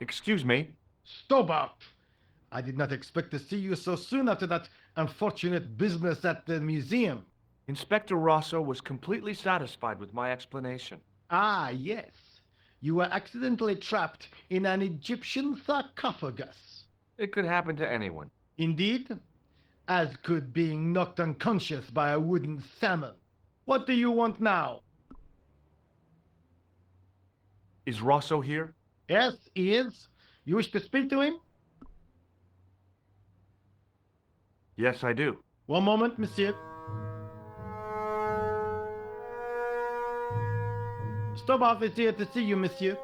Excuse me. Stobart! I did not expect to see you so soon after that unfortunate business at the museum. Inspector Rosso was completely satisfied with my explanation. Ah, yes. You were accidentally trapped in an Egyptian sarcophagus. It could happen to anyone. Indeed, as could being knocked unconscious by a wooden salmon. What do you want now? Is Rosso here? Yes, he is. You wish to speak to him? Yes, I do. One moment, monsieur. Stobart is here to see you, monsieur.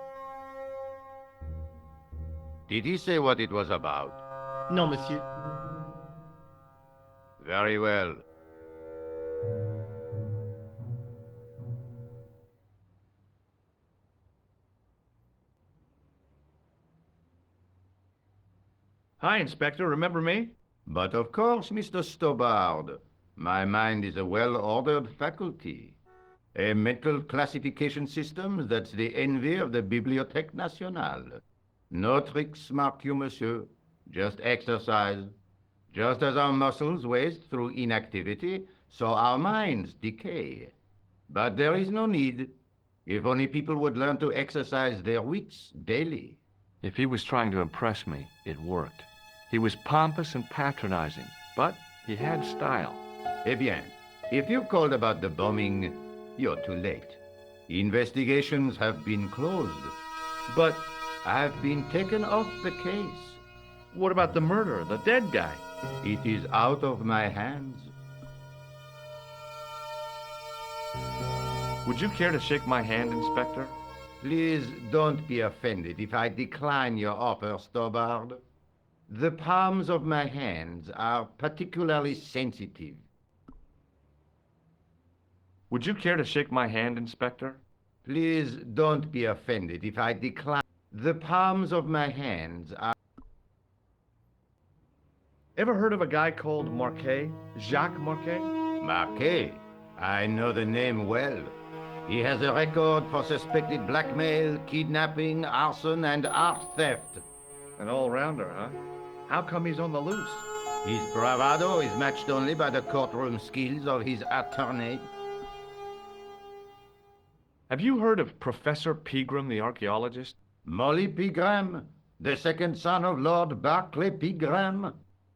Did he say what it was about? No, monsieur. Very well. Hi, Inspector. Remember me? But of course, Mr. Stobart, my mind is a well-ordered faculty. A mental classification system that's the envy of the Bibliothèque Nationale. No tricks, mark you, monsieur. Just exercise. Just as our muscles waste through inactivity, so our minds decay. But there is no need. If only people would learn to exercise their wits daily. If he was trying to impress me, it worked. He was pompous and patronizing, but he had style. Eh bien, if you called about the bombing, you're too late. Investigations have been closed. But I've been taken off the case. what about the murderer, the dead guy? It is out of my hands. Would you care to shake my hand, Inspector? Please don't be offended if I decline your offer, Stobart. The palms of my hands are particularly sensitive. Would you care to shake my hand, Inspector? Please don't be offended if I decline. The palms of my hands are... Ever heard of a guy called Marquet? Jacques Marquet? Marquet. I know the name well. He has a record for suspected blackmail, kidnapping, arson, and art theft. An all-rounder, huh? How come he's on the loose? His bravado is matched only by the courtroom skills of his attorney. Have you heard of Professor Pegram, the archaeologist? Molly Pegram, the second son of Lord Barclay Pegram.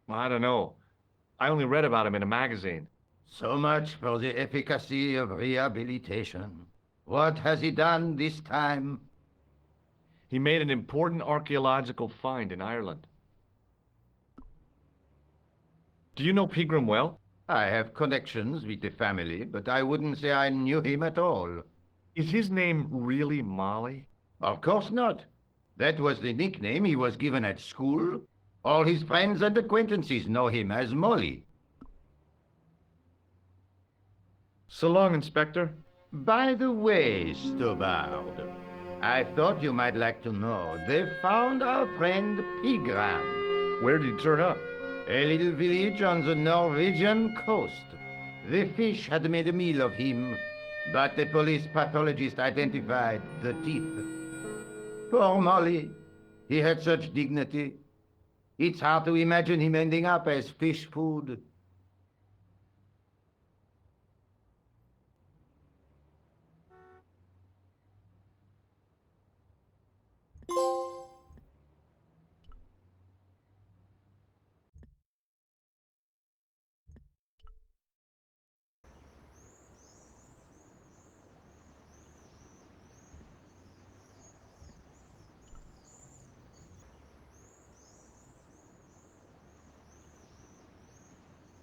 I don't know. I only read about him in a magazine. So much for the efficacy of rehabilitation. What has he done this time? He made an important archaeological find in Ireland. Do you know Pegram well? I have connections with the family, but I wouldn't say I knew him at all. Is his name really Molly? Of course not. That was the nickname he was given at school. All his friends and acquaintances know him as Molly. So long, Inspector. By the way, Stobart, I thought you might like to know they found our friend Pegram. Where did he turn up? A little village on the Norwegian coast. The fish had made a meal of him, but the police pathologist identified the teeth. Poor Molly. He had such dignity. It's hard to imagine him ending up as fish food.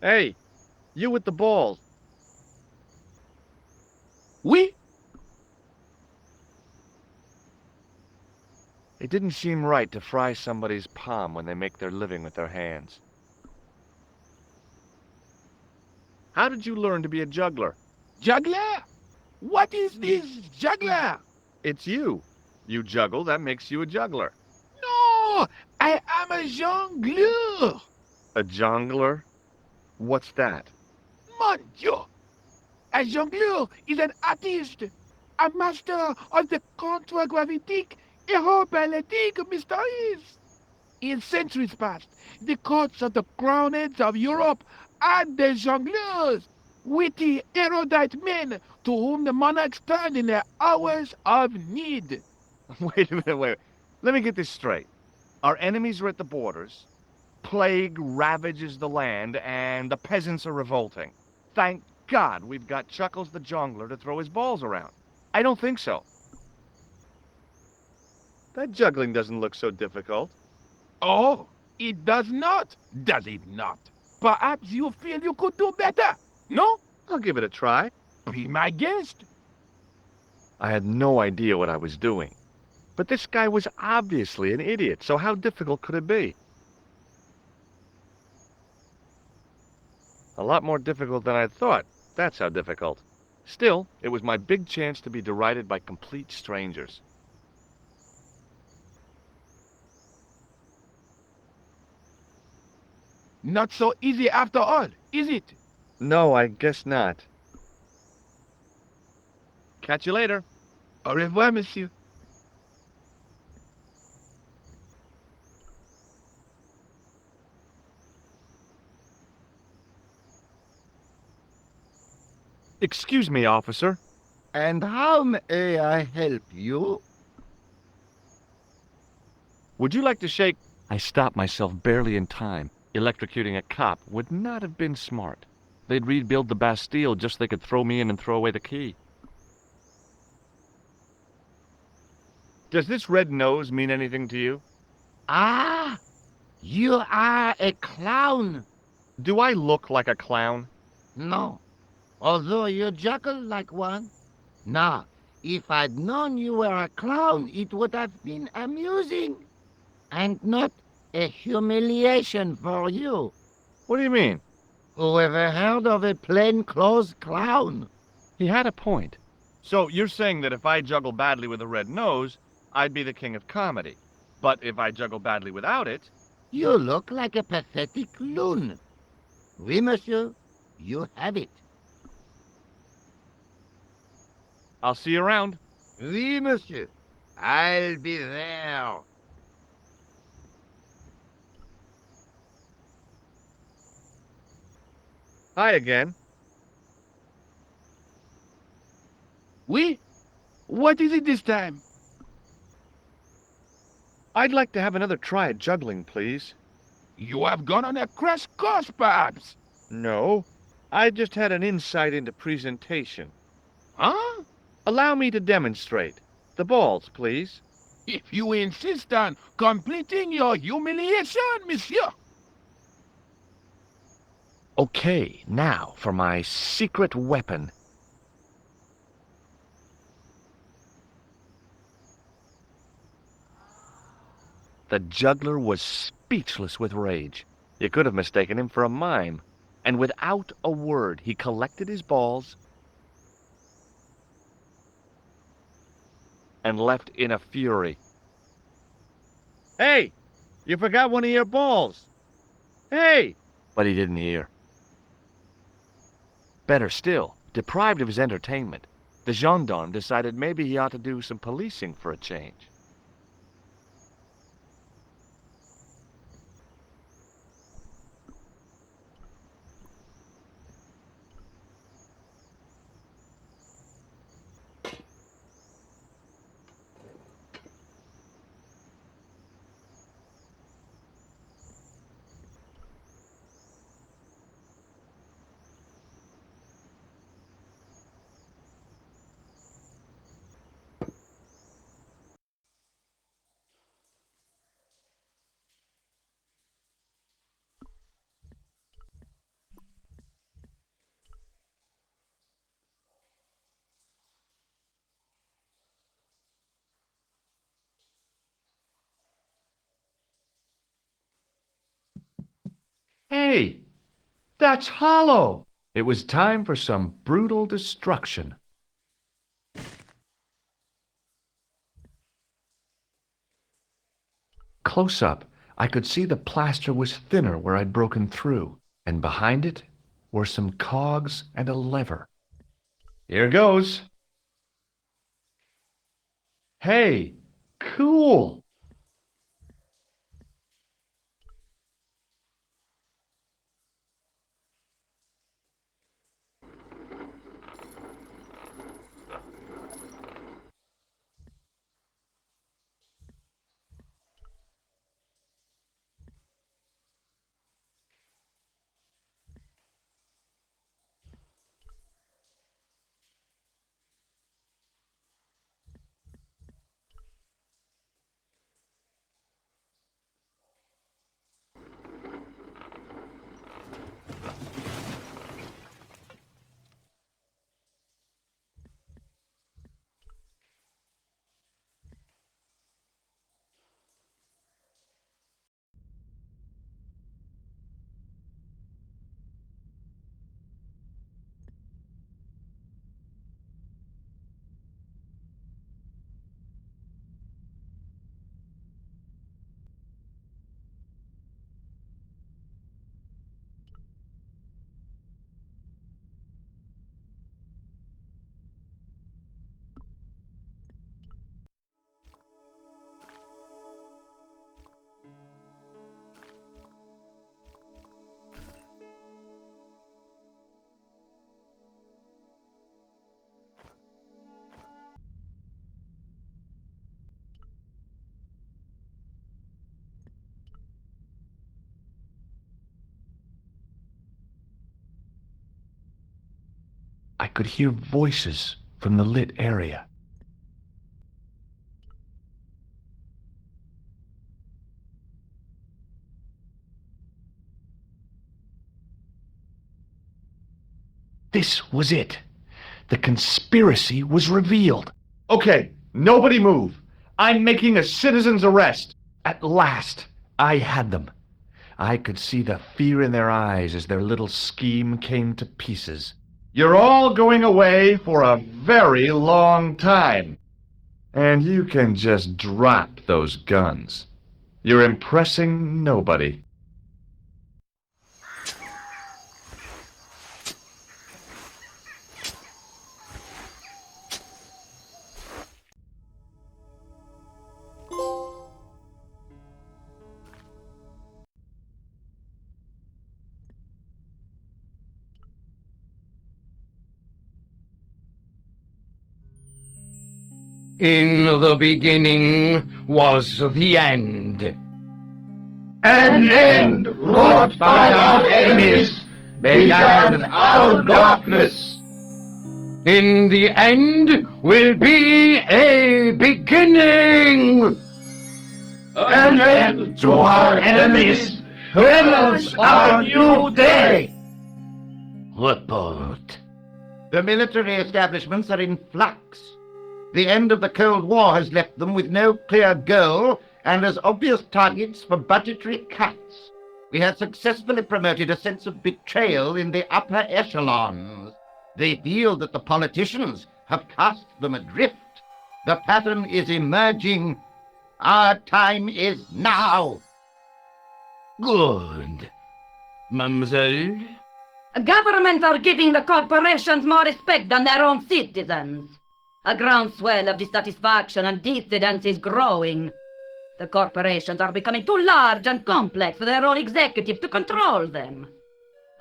Hey, you with the balls. Oui? It didn't seem right to fry somebody's palm when they make their living with their hands. How did you learn to be a juggler? Juggler? What is this juggler? It's you. You juggle, that makes you a juggler. No, I am a jongleur. A jongler? What's that? Mon Dieu. A jongleur is an artist, a master of the contragravitic A whole politique, Mr. Is. In centuries past, the courts of the crowned heads of Europe had the jongleurs, witty, erudite men to whom the monarchs turned in their hours of need. Wait a minute, wait. Let me get this straight. Our enemies are at the borders, plague ravages the land, and the peasants are revolting. Thank God we've got Chuckles the Jongler to throw his balls around. I don't think so. That juggling doesn't look so difficult. Oh, it does not, does it not? Perhaps you feel you could do better, no? I'll give it a try. Be my guest. I had no idea what I was doing. But this guy was obviously an idiot, so how difficult could it be? A lot more difficult than I thought. That's how difficult. Still, it was my big chance to be derided by complete strangers. Not so easy after all, is it? No, I guess not. Catch you later. Au revoir, monsieur. Excuse me, officer. And how may I help you? Would you like to shake? I stopped myself barely in time. Electrocuting a cop would not have been smart. They'd rebuild the Bastille just so they could throw me in and throw away the key. Does this red nose mean anything to you? Ah, you are a clown. Do I look like a clown? No, although you juggle like one. Now, if I'd known you were a clown, it would have been amusing. And not a humiliation for you. What do you mean? Whoever heard of a plain-clothes clown? He had a point. So you're saying that if I juggle badly with a red nose, I'd be the king of comedy. But if I juggle badly without it... You look like a pathetic loon. Oui, monsieur, you have it. I'll see you around. Oui, monsieur, I'll be there. Hi again. Oui? What is it this time? I'd like to have another try at juggling, please. You have gone on a crash course, perhaps? No, I just had an insight into presentation. Huh? Allow me to demonstrate. The balls, please. If you insist on completing your humiliation, monsieur. Okay, now for my secret weapon. The juggler was speechless with rage. You could have mistaken him for a mime. And without a word, he collected his balls and left in a fury. Hey, you forgot one of your balls. Hey! But he didn't hear. Better still, deprived of his entertainment, the gendarme decided maybe he ought to do some policing for a change. Hey, that's hollow. It was time for some brutal destruction. Close up, I could see the plaster was thinner where I'd broken through, and behind it were some cogs and a lever. Here goes. Hey, Cool. I could hear voices from the lit area. This was it. The conspiracy was revealed. Okay, nobody move. I'm making a citizen's arrest. At last, I had them. I could see the fear in their eyes as their little scheme came to pieces. You're all going away for a very long time. And you can just drop those guns. You're impressing nobody. In the beginning was the end. An end wrought by our enemies began our darkness. In the end will be a beginning. An end to our enemies heralds our new day. Report. The military establishments are in flux. The end of the Cold War has left them with no clear goal and as obvious targets for budgetary cuts. We have successfully promoted a sense of betrayal in the upper echelons. They feel that the politicians have cast them adrift. The pattern is emerging. Our time is now. Good. Mademoiselle? Governments are giving the corporations more respect than their own citizens. A groundswell of dissatisfaction and dissidence is growing. The corporations are becoming too large and complex for their own executives to control them.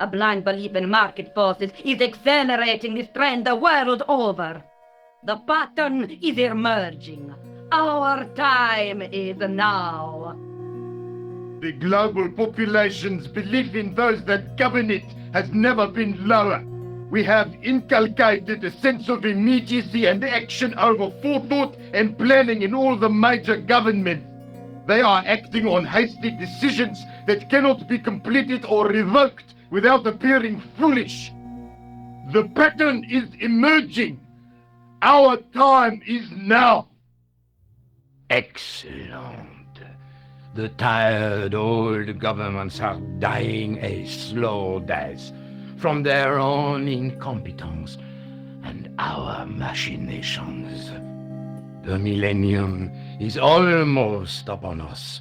A blind belief in market forces is accelerating this trend the world over. The pattern is emerging. Our time is now. The global population's belief in those that govern it has never been lower. We have inculcated a sense of immediacy and action over forethought and planning in all the major governments. They are acting on hasty decisions that cannot be completed or revoked without appearing foolish. The pattern is emerging. Our time is now. Excellent. The tired old governments are dying a slow death from their own incompetence and our machinations. The millennium is almost upon us,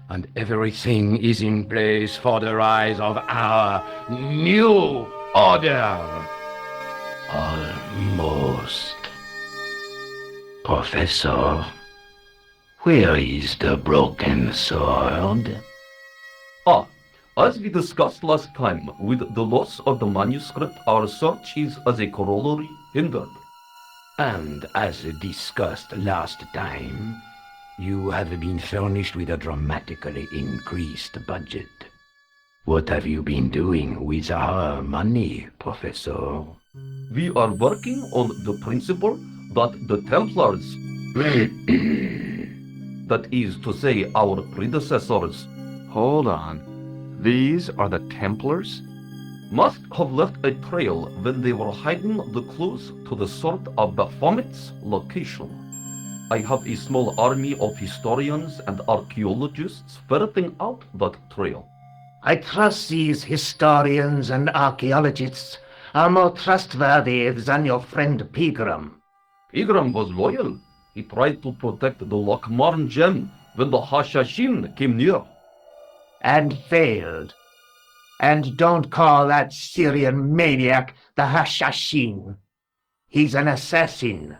and everything is in place for the rise of our new order. Almost. Professor, Where is the broken sword? Ah, as we discussed last time, with the loss of the manuscript, our search is as a corollary hindered. And as discussed last time, you have been furnished with a dramatically increased budget. What have you been doing with our money, Professor? We are working on the principle that the Templars, that is to say, our predecessors, Hold on. These are the Templars? must have left a trail when they were hiding the clues to the sword of Baphomet's location. I have a small army of historians and archaeologists ferreting out that trail. I trust these historians and archaeologists are more trustworthy than your friend Pegram. Igram was loyal. He tried to protect the Lochmarn gem when the Hashashin came near. And failed. And don't call that Syrian maniac the Hashashin. He's an assassin.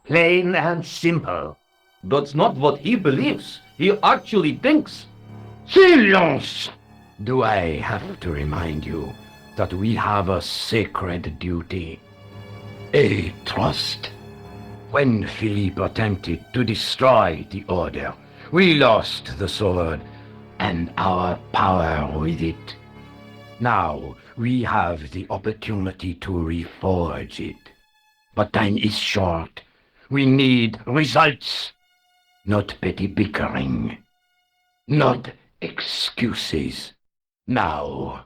Plain and simple. That's not what he believes. He actually thinks. Silence! Do I have to remind you that we have a sacred duty? A trust? When Philippe attempted to destroy the Order, we lost the sword and our power with it. Now we have the opportunity to reforge it. But time is short. We need results, not petty bickering, not excuses. Now,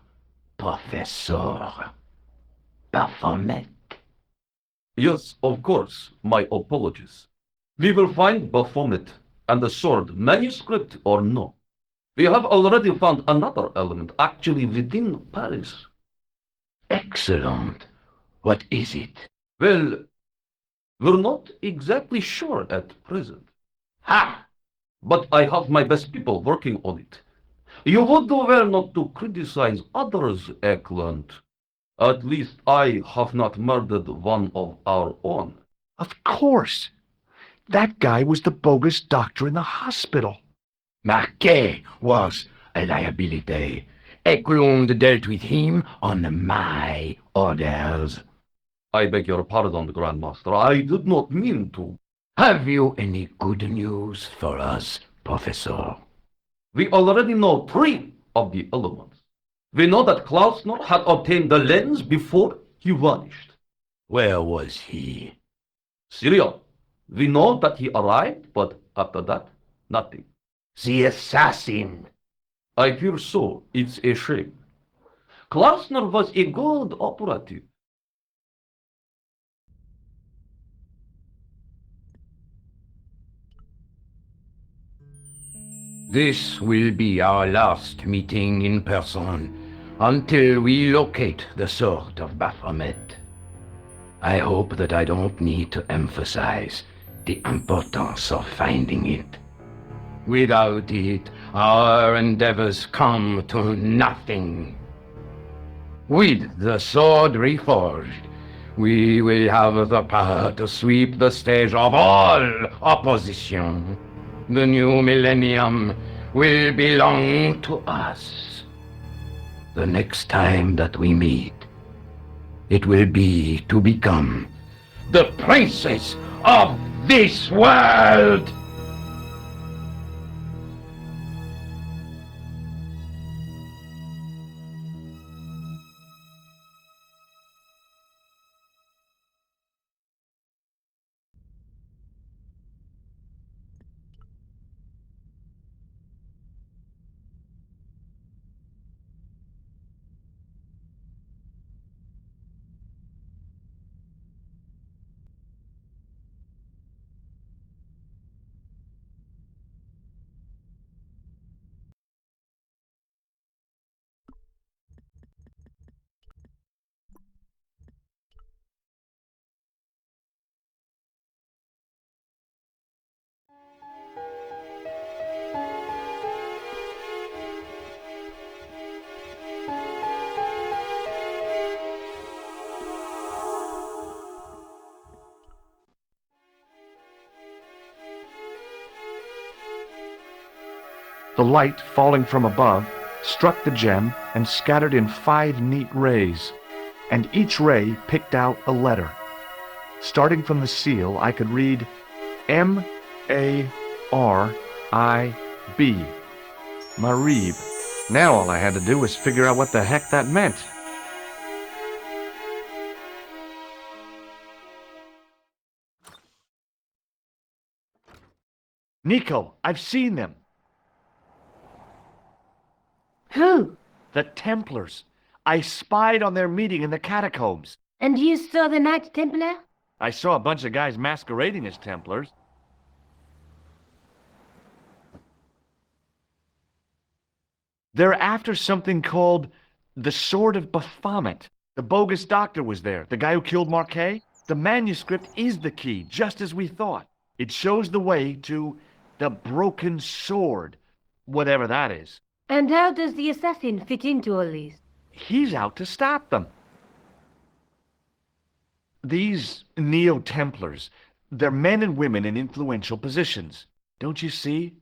Professor Baphomet. Yes, of course, my apologies. We will find Baphomet and the sword, manuscript or no. We have already found another element actually within Paris. Excellent. What is it? Well, we're not exactly sure at present. Ha! But I have my best people working on it. You would do well not to criticize others, Eklund. At least I have not murdered one of our own. Of course. That guy was the bogus doctor in the hospital. Marquet was a liability. Eklund dealt with him on my orders. I beg your pardon, Grandmaster. I did not mean to. Have you any good news for us, Professor? We already know 3 of the elements. We know that Klausner had obtained the lens before he vanished. Where was he? Syria. We know that he arrived, but after that, nothing. The assassin. I fear so. It's a shame. Klausner was a good operative. This will be our last meeting in person until we locate the sword of Baphomet. I hope that I don't need to emphasize the importance of finding it. Without it, our endeavors come to nothing. With the sword reforged, we will have the power to sweep the stage of all opposition. The new millennium will belong to us. The next time that we meet, it will be to become the princes of this world! The light, falling from above, struck the gem and scattered in 5 neat rays, and each ray picked out a letter. Starting from the seal, I could read M-A-R-I-B. Marib. Now all I had to do was figure out what the heck that meant. Nico, I've seen them. Who? The Templars. I spied on their meeting in the catacombs. And you saw the Knight Templar? I saw a bunch of guys masquerading as Templars. They're after something called the Sword of Baphomet. The bogus doctor was there, the guy who killed Marquet. The manuscript is the key, just as we thought. It shows the way to the Broken Sword, whatever that is. And how does the assassin fit into all this? He's out to stop them. These Neo-Templars, they're men and women in influential positions. Don't you see?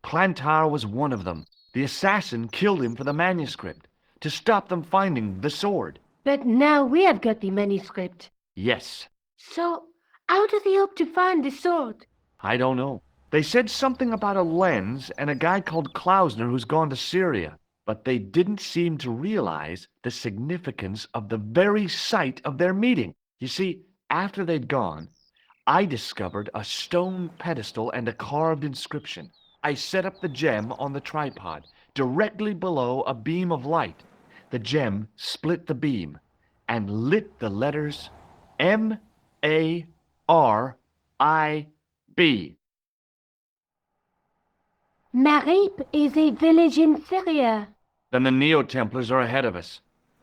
Plantar was one of them. The assassin killed him for the manuscript, to stop them finding the sword. But now we have got the manuscript. Yes. So, how do they hope to find the sword? I don't know. They said something about a lens and a guy called Klausner who's gone to Syria, but they didn't seem to realize the significance of the very site of their meeting. You see, after they'd gone, I discovered a stone pedestal and a carved inscription. I set up the gem on the tripod, directly below a beam of light. The gem split the beam and lit the letters M-A-R-I-B. Marib is a village in Syria. Then the Neo-Templars are ahead of us.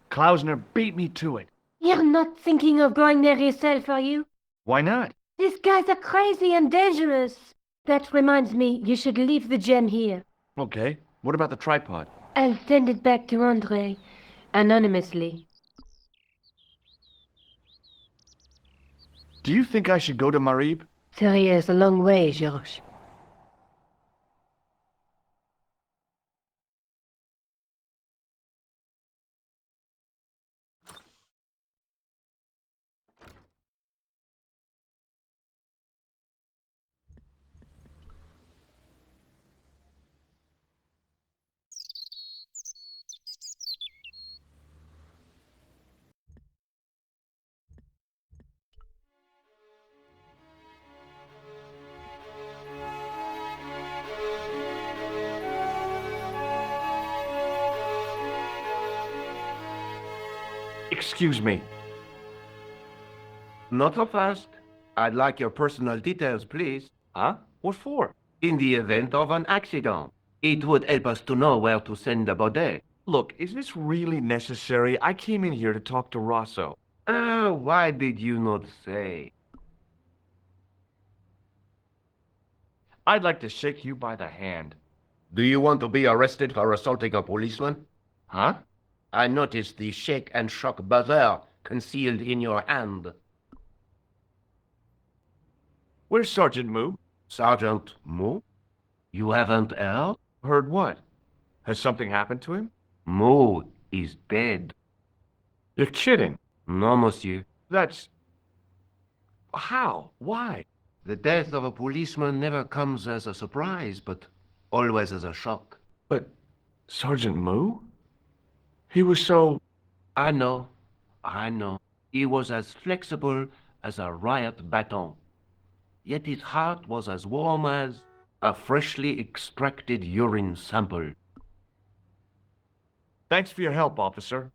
Klausner beat me to it. You're not thinking of going there yourself, are you? Why not? These guys are crazy and dangerous. That reminds me, you should leave the gem here. Okay, what about the tripod? I'll send it back to Andre, anonymously. Do you think I should go to Marib? Syria is a long way, Georges. Excuse me. Not so fast. I'd like your personal details, please. Huh? What for? In the event of an accident, it would help us to know where to send the body. Look, is this really necessary? I came in here to talk to Rosso. Why did you not say? I'd like to shake you by the hand. Do you want to be arrested for assaulting a policeman? Huh? I noticed the shake and shock buzzer concealed in your hand. Where's Sergeant Moo? Sergeant Moo? You haven't heard? Heard what? Has something happened to him? Moo is dead. You're kidding. No, monsieur. That's... How? Why? The death of a policeman never comes as a surprise, but always as a shock. But Sergeant Moo? He was so... I know. He was as flexible as a riot baton. Yet his heart was as warm as a freshly extracted urine sample. Thanks for your help, officer.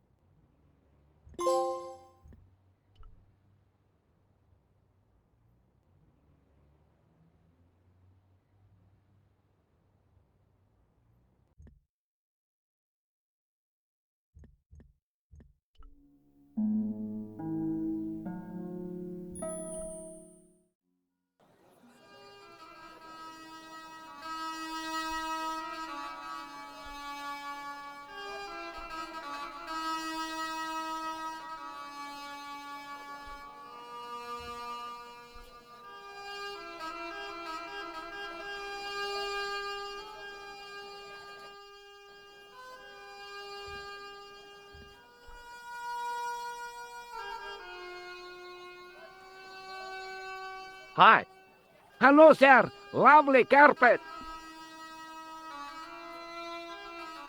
Hi. Hello, sir. Lovely carpet.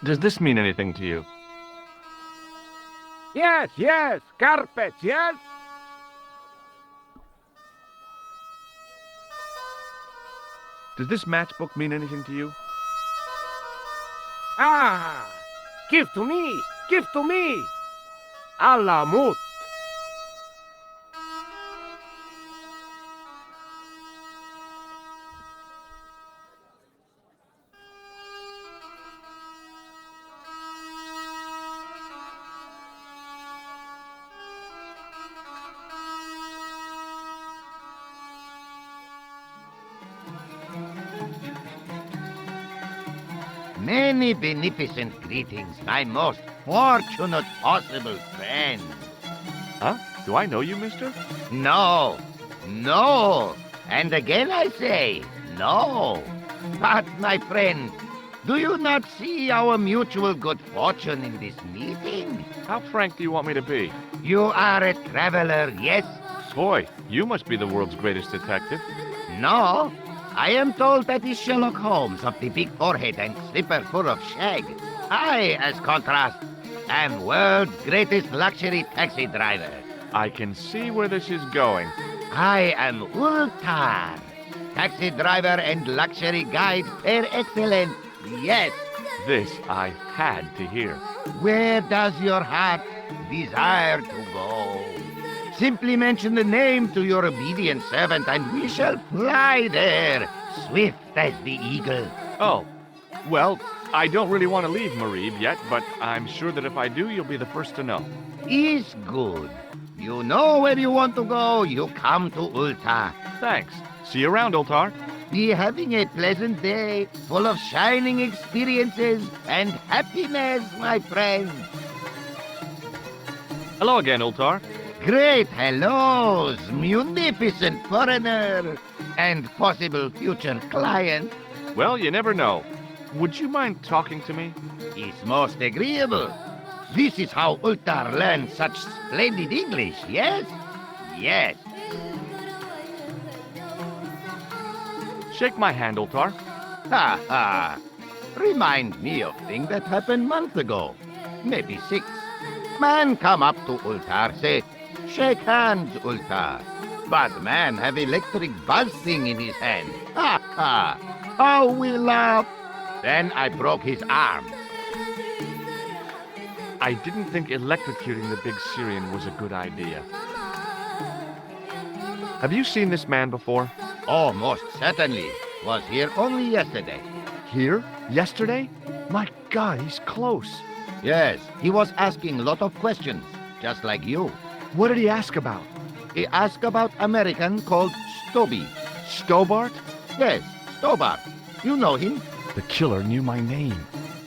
Does this mean anything to you? Yes, yes. Carpets, yes? Does this matchbook mean anything to you? Ah! Give to me! Give to me! Allah mut! Many beneficent greetings, my most fortunate possible friend. Huh? Do I know you, mister? No, no, and again I say, no. But, my friend, do you not see our mutual good fortune in this meeting? How frank do you want me to be? You are a traveler, yes? Boy, you must be the world's greatest detective. No, I am told that is Sherlock Holmes of the big forehead and slipper full of shag. I, as contrast, am world's greatest luxury taxi driver. I can see where this is going. I am Ultar, taxi driver and luxury guide per excellence. Yes. This I had to hear. Where does your heart desire to go? Simply mention the name to your obedient servant, and we shall fly there, swift as the eagle. Oh, well, I don't really want to leave Marib yet, but I'm sure that if I do, you'll be the first to know. Is good. You know where you want to go, you come to Ulta. Thanks. See you around, Ultar. Be having a pleasant day, full of shining experiences and happiness, my friend. Hello again, Ultar. Great hellos, munificent foreigner, and possible future client. Well, you never know. Would you mind talking to me? It's most agreeable. This is how Ultar learns such splendid English, yes? Yes. Shake my hand, Ultar. Ha ha. Remind me of things that happened months ago. Maybe 6. Man come up to Ultar, say, shake hands, Ultar. But man have electric buzz thing in his hand. Ha ha. How we laugh. Then I broke his arm. I didn't think electrocuting the big Syrian was a good idea. Have you seen this man before? Oh, most certainly. Was here only yesterday. Here? Yesterday? My God, he's close. Yes, he was asking a lot of questions, just like you. What did he ask about? He asked about American called Stoby. Stobart? Yes, Stobart. You know him. The killer knew my name.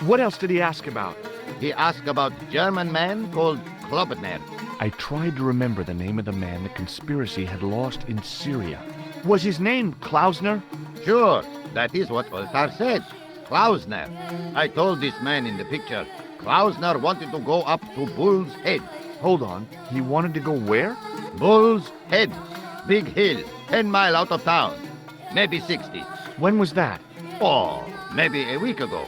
What else did he ask about? He asked about German man called Klobner. I tried to remember the name of the man the conspiracy had lost in Syria. Was his name Klausner? Sure, that is what Ultar said. Klausner. I told this man in the picture, Klausner wanted to go up to Bull's Head. Hold on, he wanted to go where? Bull's Head. Big hill, 10 miles out of town. Maybe 60. When was that? Oh, maybe a week ago.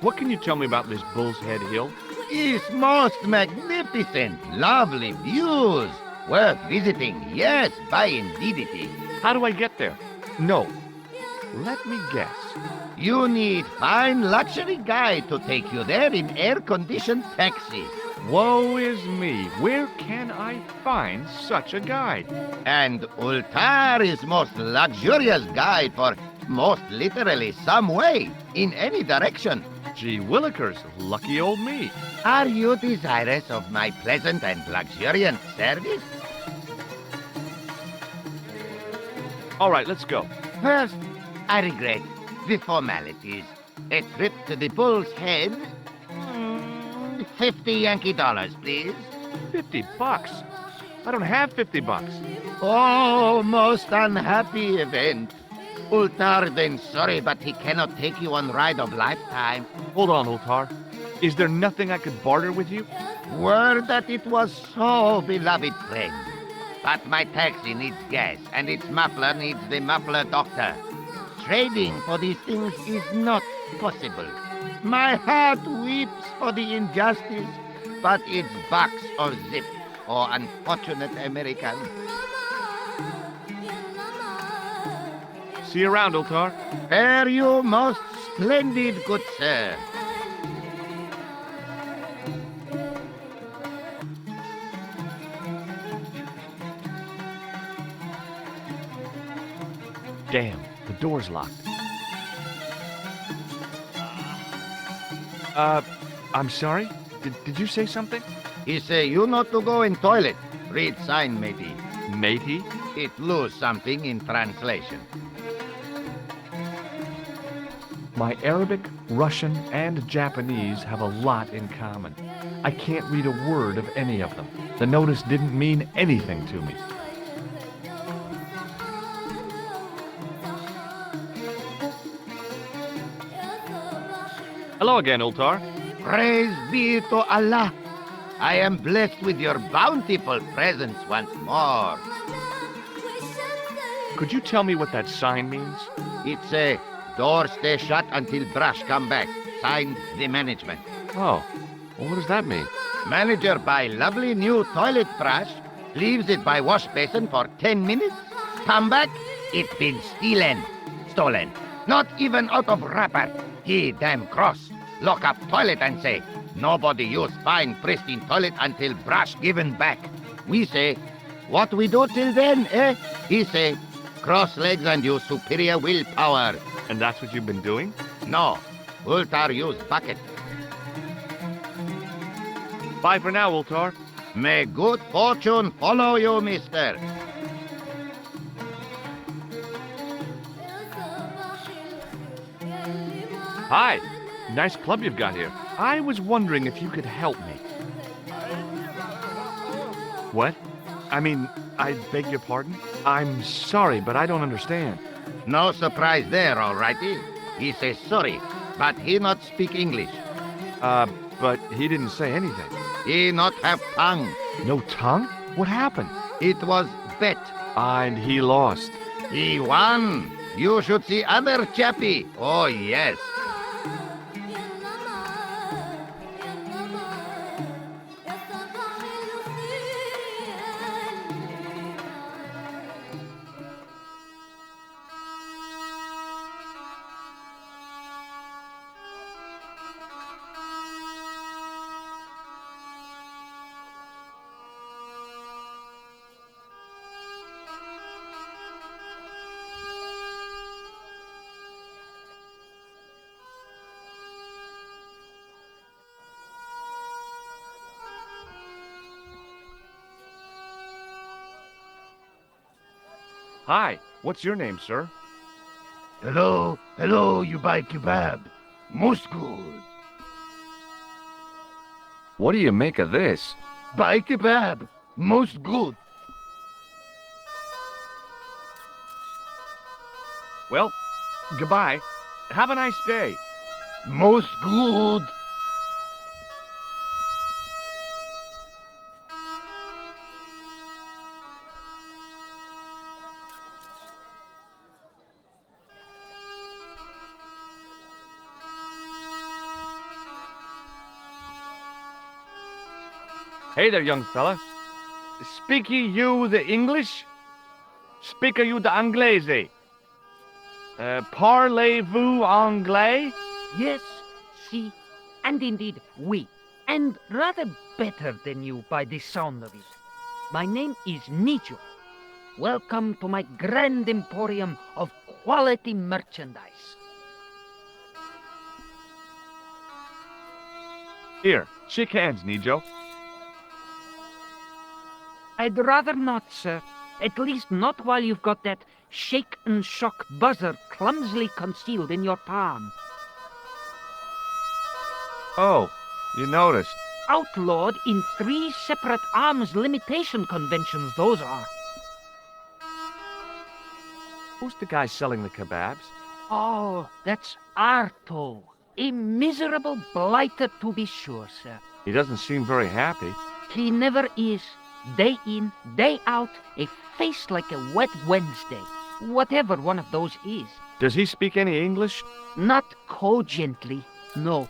What can you tell me about this Bull's Head Hill? It's most magnificent. Lovely views. Worth visiting. Yes, by indeedity. How do I get there? No. Let me guess. You need fine luxury guide to take you there in air-conditioned taxi. Woe is me. Where can I find such a guide? And Ultar is most luxurious guide for most literally some way, in any direction. Gee willikers, lucky old me. Are you desirous of my pleasant and luxuriant service? All right, let's go. First, I regret the formalities. A trip to the Bull's Head. 50 Yankee dollars, please. $50? I don't have $50. Oh, most unhappy event. Ultar then sorry, but he cannot take you on ride of lifetime. Hold on, Ultar. Is there nothing I could barter with you? Word that it was so, beloved friend. But my taxi needs gas, and its muffler needs the muffler doctor. Trading for these things is not possible. My heart weeps for the injustice, but it's box or zip, or unfortunate American. See you around, Ultar. Fare you most splendid, good sir. Damn, the door's locked. I'm sorry? Did you say something? He say you not to go in toilet. Read sign, matey. Matey? It lose something in translation. My Arabic, Russian, and Japanese have a lot in common. I can't read a word of any of them. The notice didn't mean anything to me. Hello again, Ultar. Praise be to Allah. I am blessed with your bountiful presence once more. Could you tell me what that sign means? It's a door stay shut until brush come back. Signed, the management. Oh, well, what does that mean? Manager buy lovely new toilet brush, leaves it by wash basin for 10 minutes, come back, it been stolen. Not even out of wrapper. He damn cross. Lock up toilet and say, nobody use fine pristine toilet until brush given back. We say, what we do till then, eh? He say, cross legs and use superior willpower. And that's what you've been doing? No, Ultar use bucket. Bye for now, Ultar. May good fortune follow you, mister. Hi. Nice club you've got here. I was wondering if you could help me. What? I mean, I beg your pardon? I'm sorry, but I don't understand. No surprise there, all righty. He says sorry, but he not speak English. But he didn't say anything. He not have tongue. No tongue? What happened? It was bet. And he lost. He won. You should see other chappie. Oh, yes. Hi. What's your name, sir? Hello, you buy kebab. Most good. What do you make of this? Buy kebab. Most good. Well, goodbye. Have a nice day. Most good. Hey there, young fella. Speak you the English? Speak you the Anglais? Parlez-vous anglais? Yes, si, and indeed oui, and rather better than you by the sound of it. My name is Nijo. Welcome to my grand emporium of quality merchandise. Here, shake hands, Nijo. I'd rather not, sir. At least not while you've got that shake and shock buzzer clumsily concealed in your palm. Oh, you noticed. Outlawed in 3 separate arms limitation conventions, those are. Who's the guy selling the kebabs? Oh, that's Arto. A miserable blighter to be sure, sir. He doesn't seem very happy. He never is. day in, day out, a face like a wet Wednesday. Whatever one of those is. Does he speak any English? Not cogently, no.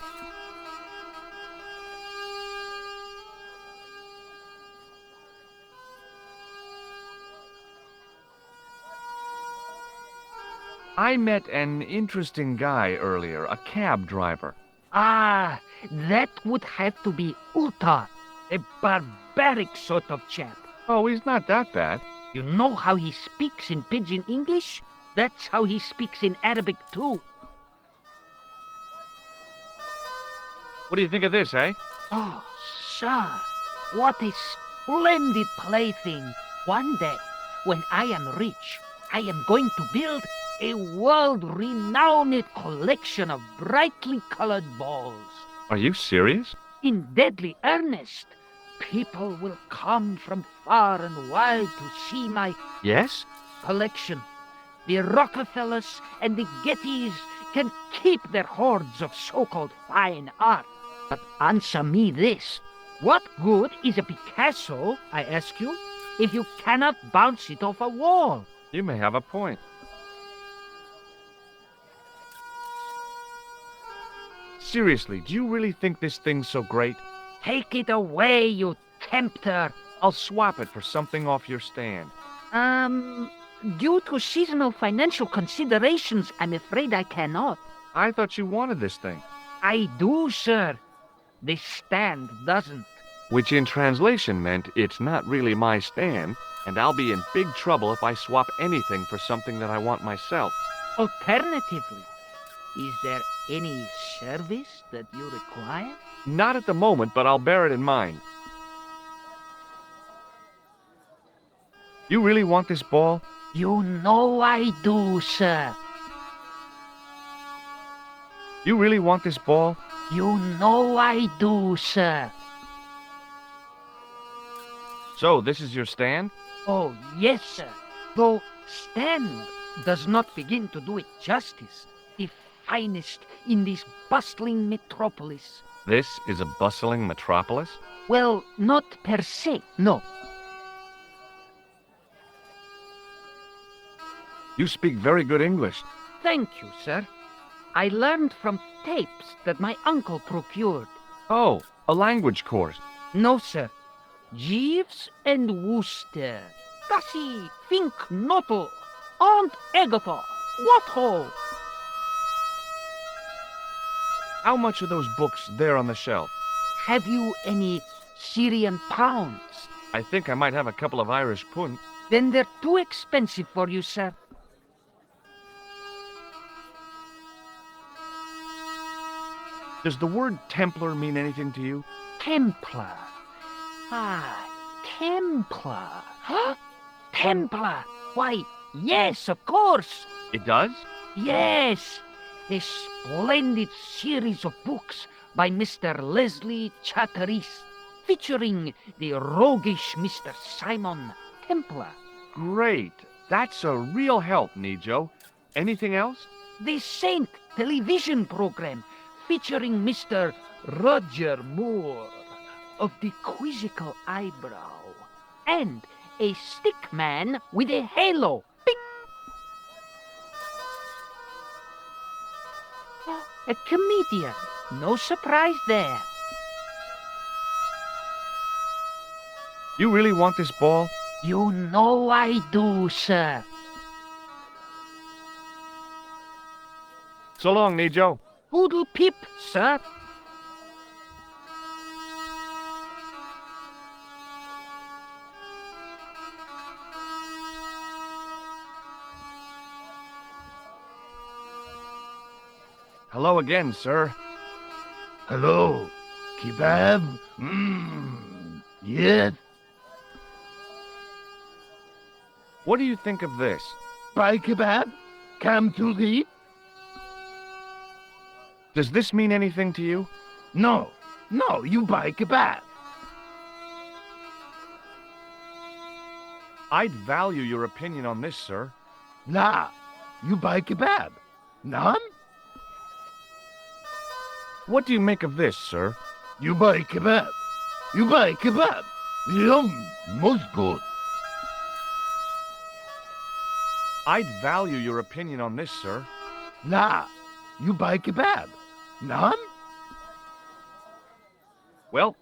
I met an interesting guy earlier, a cab driver. Ah, that would have to be Uta, a barbaric sort of chap. Oh, he's not that bad. You know how he speaks in Pidgin English? That's how he speaks in Arabic too. What do you think of this, eh? Oh, sir, what a splendid plaything. One day, when I am rich, I am going to build a world-renowned collection of brightly colored balls. Are you serious? In deadly earnest. People will come from far and wide to see my Yes? collection. The Rockefellers and the Gettys can keep their hoards of so-called fine art. But answer me this. What good is a Picasso, I ask you, if you cannot bounce it off a wall? You may have a point. Seriously, do you really think this thing's so great? Take it away, you tempter. I'll swap it for something off your stand. Due to seasonal financial considerations, I'm afraid I cannot. I thought you wanted this thing. I do, sir. The stand doesn't. Which in translation meant it's not really my stand, and I'll be in big trouble if I swap anything for something that I want myself. Alternatively, is there any service that you require? Not at the moment, but I'll bear it in mind. You really want this ball? You know I do, sir. You really want this ball? You know I do, sir. So, this is your stand? Oh, yes, sir. Though stand does not begin to do it justice. The finest in this bustling metropolis. This is a bustling metropolis? Well, not per se, no. You speak very good English. Thank you, sir. I learned from tapes that my uncle procured. Oh, a language course. No, sir. Jeeves and Wooster. Gussie, Fink, Noto, Aunt Agatha. What ho? How much are those books there on the shelf? Have you any Syrian pounds? I think I might have a couple of Irish punts. Then they're too expensive for you, sir. Does the word Templar mean anything to you? Templar. Ah, Templar. Huh? Templar. Why, yes, of course. It does? Yes. A splendid series of books by Mr. Leslie Chatteris, featuring the roguish Mr. Simon Templar. Great. That's a real help, Nijo. Anything else? The Saint television program, featuring Mr. Roger Moore of the quizzical eyebrow, and a stick man with a halo. Bing! A comedian. No surprise there. You really want this ball? You know I do, sir. So long, Nijo. Poodle pip, sir. Hello again, sir. Hello. Kebab? Yes. What do you think of this? Buy kebab? Come to eat? Does this mean anything to you? No. No, you buy kebab. I'd value your opinion on this, sir. Nah. You buy kebab. None? What do you make of this, sir? You buy kebab. You buy kebab. Yum, most good. I'd value your opinion on this, sir. Nah, you buy kebab. None? Well,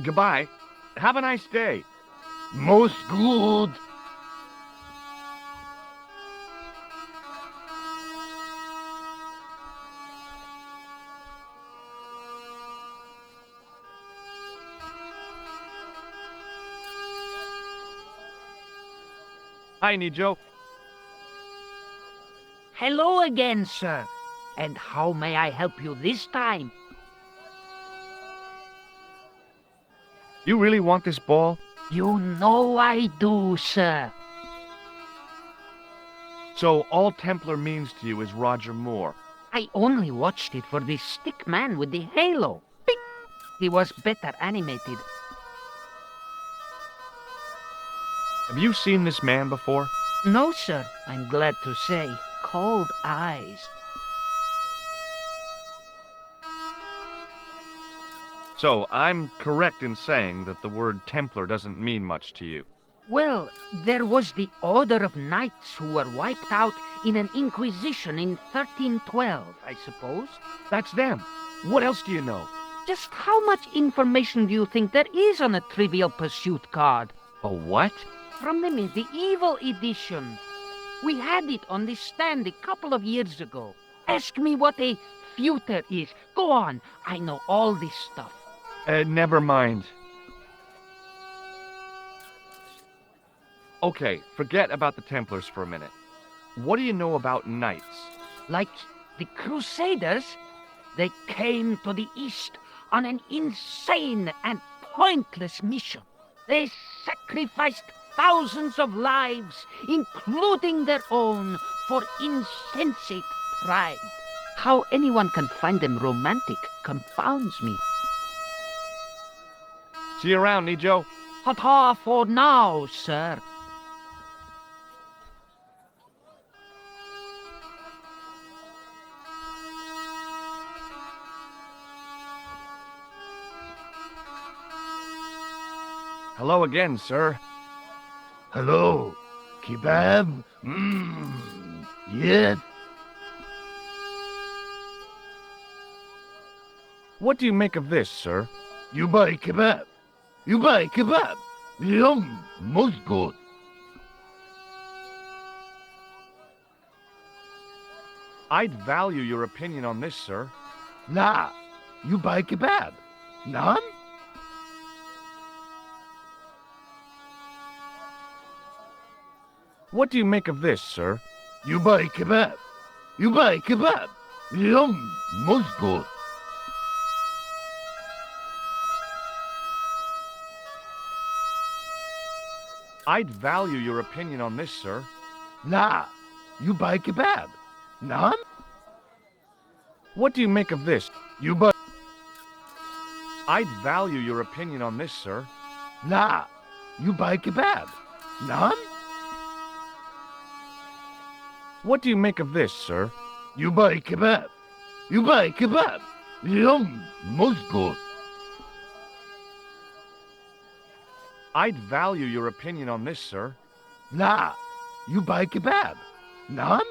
goodbye. Have a nice day. Most good. Hi, Nijo. Hello again, sir. And how may I help you this time? You really want this ball? You know I do, sir. So all Templar means to you is Roger Moore. I only watched it for the stick man with the halo. Bing! He was better animated. Have you seen this man before? No, sir, I'm glad to say. Cold eyes. So I'm correct in saying that the word Templar doesn't mean much to you. Well, there was the Order of Knights who were wiped out in an Inquisition in 1312, I suppose. That's them. What else do you know? Just how much information do you think there is on a Trivial Pursuit card? A what? From the medieval edition. We had it on the stand a couple of years ago. Ask me what a feuter is. Go on, I know all this stuff. Never mind. Okay, forget about the Templars for a minute. What do you know about knights? Like the Crusaders, they came to the East on an insane and pointless mission. They sacrificed thousands of lives, including their own, for insensate pride. How anyone can find them romantic confounds me. See you around, Nijo. Ta-ta for now, sir. Hello again, sir. Hello. Kebab? Mmm. Yes. What do you make of this, sir? You buy kebab. You buy kebab. Yum, most good. I'd value your opinion on this, sir. Nah, you buy kebab. None? What do you make of this, sir? You buy kebab. You buy kebab. Yum, most good. I'd value your opinion on this, sir. Nah, you buy kebab. None? What do you make of this? You buy... I'd value your opinion on this, sir. Nah, you buy kebab. None? What do you make of this, sir? You buy kebab. You buy kebab. Yum, most good. I'd value your opinion on this, sir. Nah, you buy kebab. None?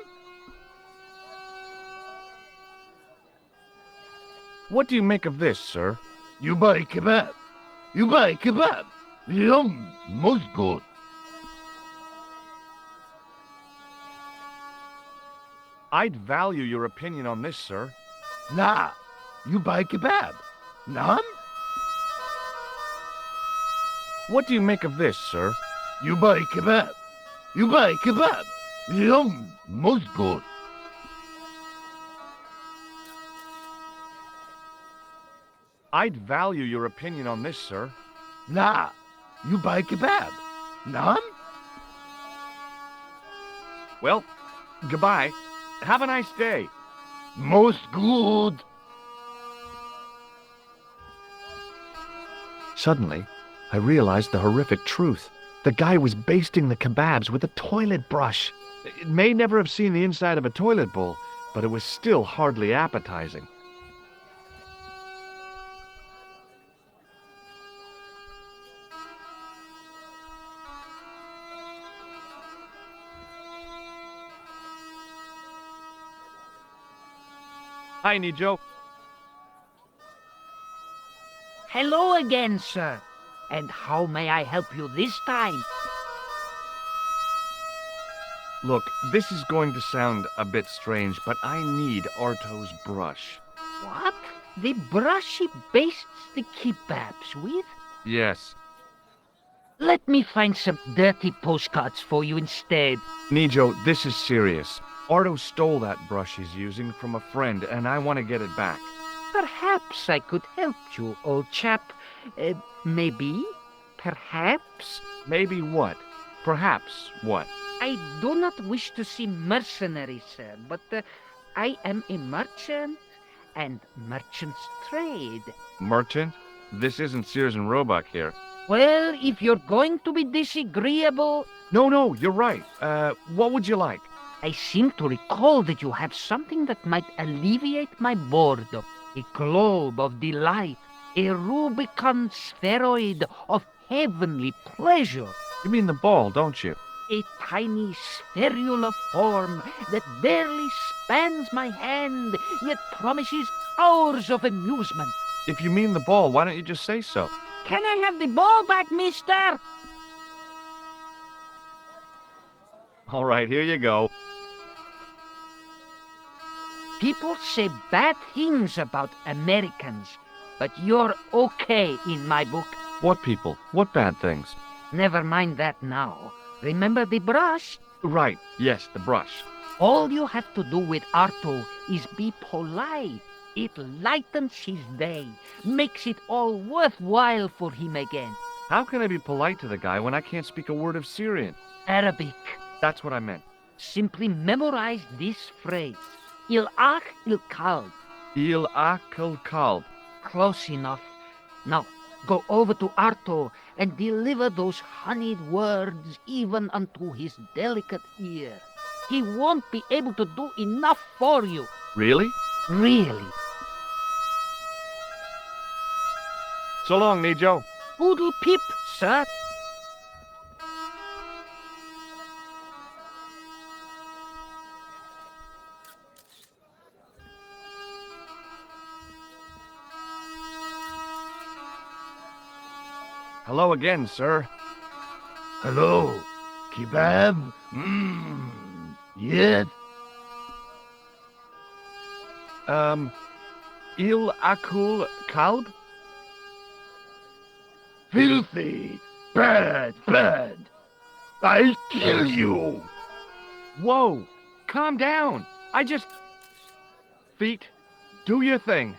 What do you make of this, sir? You buy kebab. You buy kebab. Yum, most good. I'd value your opinion on this, sir. Nah, you buy kebab. None? What do you make of this, sir? You buy kebab. You buy kebab. Yum, most good. I'd value your opinion on this, sir. Nah, you buy kebab. None? Well, goodbye. Have a nice day. Most good. Suddenly, I realized the horrific truth. The guy was basting the kebabs with a toilet brush. It may never have seen the inside of a toilet bowl, but it was still hardly appetizing. Hi, Nijo. Hello again, sir. And how may I help you this time? Look, this is going to sound a bit strange, but I need Arto's brush. What? The brush he bastes the kebabs with? Yes. Let me find some dirty postcards for you instead. Nijo, this is serious. Arto stole that brush he's using from a friend, and I want to get it back. Perhaps I could help you, old chap. Maybe? Perhaps? Maybe what? Perhaps what? I do not wish to seem mercenary, sir, but I am a merchant, and merchants trade. Merchant? This isn't Sears and Roebuck here. Well, if you're going to be disagreeable... No, you're right. What would you like? I seem to recall that you have something that might alleviate my boredom. A globe of delight, a Rubicon spheroid of heavenly pleasure. You mean the ball, don't you? A tiny spherular form that barely spans my hand, yet promises hours of amusement. If you mean the ball, why don't you just say so? Can I have the ball back, mister? All right, here you go. People say bad things about Americans, but you're okay in my book. What people? What bad things? Never mind that now. Remember the brush? Right, yes, the brush. All you have to do with Arto is be polite. It lightens his day, makes it all worthwhile for him again. How can I be polite to the guy when I can't speak a word of Syrian? Arabic. That's what I meant. Simply memorize this phrase. Il-ach il-kalb. Il-akal kalb. Close enough. Now, go over to Arto and deliver those honeyed words even unto his delicate ear. He won't be able to do enough for you. Really? Really. So long, Nijo. Poodle pip, sir. Hello again, sir. Hello. Kebab? Yes. Il-akul kalb? Filthy. Bad. I'll kill you. Whoa! Calm down! Feet, do your thing.